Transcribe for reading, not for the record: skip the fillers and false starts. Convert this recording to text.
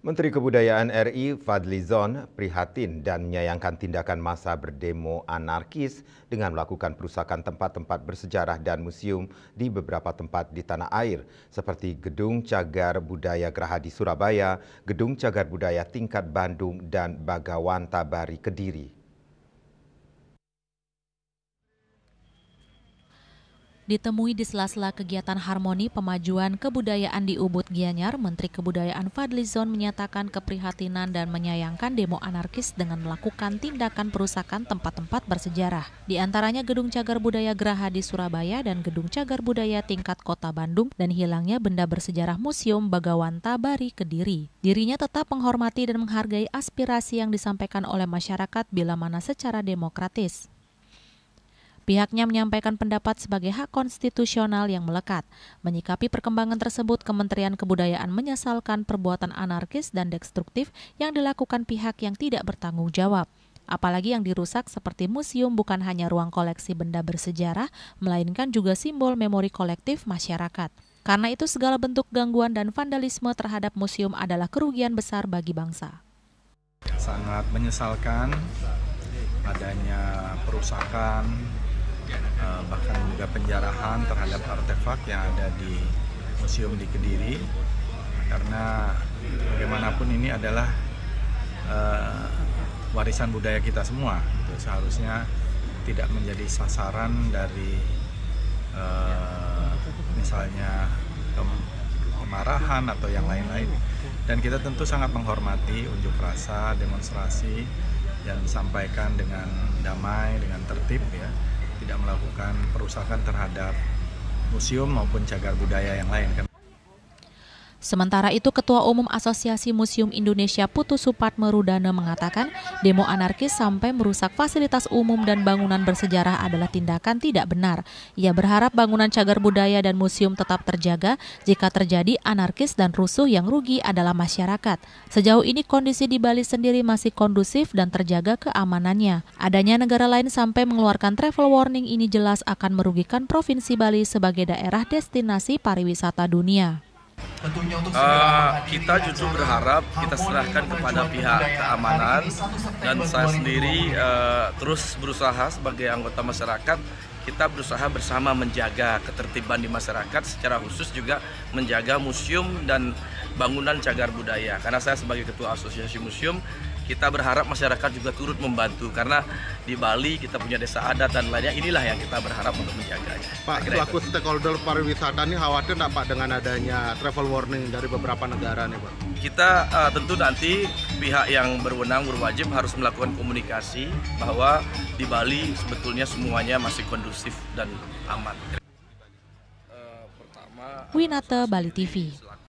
Menteri Kebudayaan RI Fadlizon prihatin dan menyayangkan tindakan massa berdemo anarkis dengan melakukan perusakan tempat-tempat bersejarah dan museum di beberapa tempat di tanah air, seperti Gedung Cagar Budaya Geraha di Surabaya, Gedung Cagar Budaya Tingkat Bandung, dan Bagawan Tabari Kediri. Ditemui di sela-sela kegiatan harmoni pemajuan kebudayaan di Ubud Gianyar, Menteri Kebudayaan Fadlizon menyatakan keprihatinan dan menyayangkan demo anarkis dengan melakukan tindakan perusakan tempat-tempat bersejarah. Di antaranya Gedung Cagar Budaya Geraha di Surabaya dan Gedung Cagar Budaya Tingkat Kota Bandung, dan hilangnya benda bersejarah Museum Bagawan Tabari Kediri. Dirinya tetap menghormati dan menghargai aspirasi yang disampaikan oleh masyarakat bila mana secara demokratis. Pihaknya menyampaikan pendapat sebagai hak konstitusional yang melekat. Menyikapi perkembangan tersebut, Kementerian Kebudayaan menyesalkan perbuatan anarkis dan destruktif yang dilakukan pihak yang tidak bertanggung jawab. Apalagi yang dirusak seperti museum bukan hanya ruang koleksi benda bersejarah, melainkan juga simbol memori kolektif masyarakat. Karena itu segala bentuk gangguan dan vandalisme terhadap museum adalah kerugian besar bagi bangsa. Sangat menyesalkan adanya perusakan, bahkan juga penjarahan terhadap artefak yang ada di museum di Kediri, karena bagaimanapun ini adalah warisan budaya kita semua. Itu seharusnya tidak menjadi sasaran dari misalnya kemarahan atau yang lain-lain. Dan kita tentu sangat menghormati unjuk rasa, demonstrasi yang disampaikan dengan damai, dengan tertib, ya, tidak melakukan perusakan terhadap museum maupun cagar budaya yang lain. Sementara itu, Ketua Umum Asosiasi Museum Indonesia Putu Supatmerudana mengatakan demo anarkis sampai merusak fasilitas umum dan bangunan bersejarah adalah tindakan tidak benar. Ia berharap bangunan cagar budaya dan museum tetap terjaga. Jika terjadi anarkis dan rusuh, yang rugi adalah masyarakat. Sejauh ini kondisi di Bali sendiri masih kondusif dan terjaga keamanannya. Adanya negara lain sampai mengeluarkan travel warning ini jelas akan merugikan Provinsi Bali sebagai daerah destinasi pariwisata dunia. Kita justru berharap kita serahkan kepada pihak keamanan, dan saya sendiri terus berusaha sebagai anggota masyarakat. Kita berusaha bersama menjaga ketertiban di masyarakat, secara khusus juga menjaga museum dan bangunan cagar budaya. Karena saya sebagai Ketua Asosiasi Museum, kita berharap masyarakat juga turut membantu, karena di Bali kita punya desa adat dan lainnya, inilah yang kita berharap untuk menjaganya. Pak, selaku stakeholder pariwisata ini khawatir nggak Pak dengan adanya travel warning dari beberapa negara nih Pak? Kita tentu nanti pihak yang berwenang berwajib harus melakukan komunikasi bahwa di Bali sebetulnya semuanya masih kondusif dan aman. Winata, Bali TV.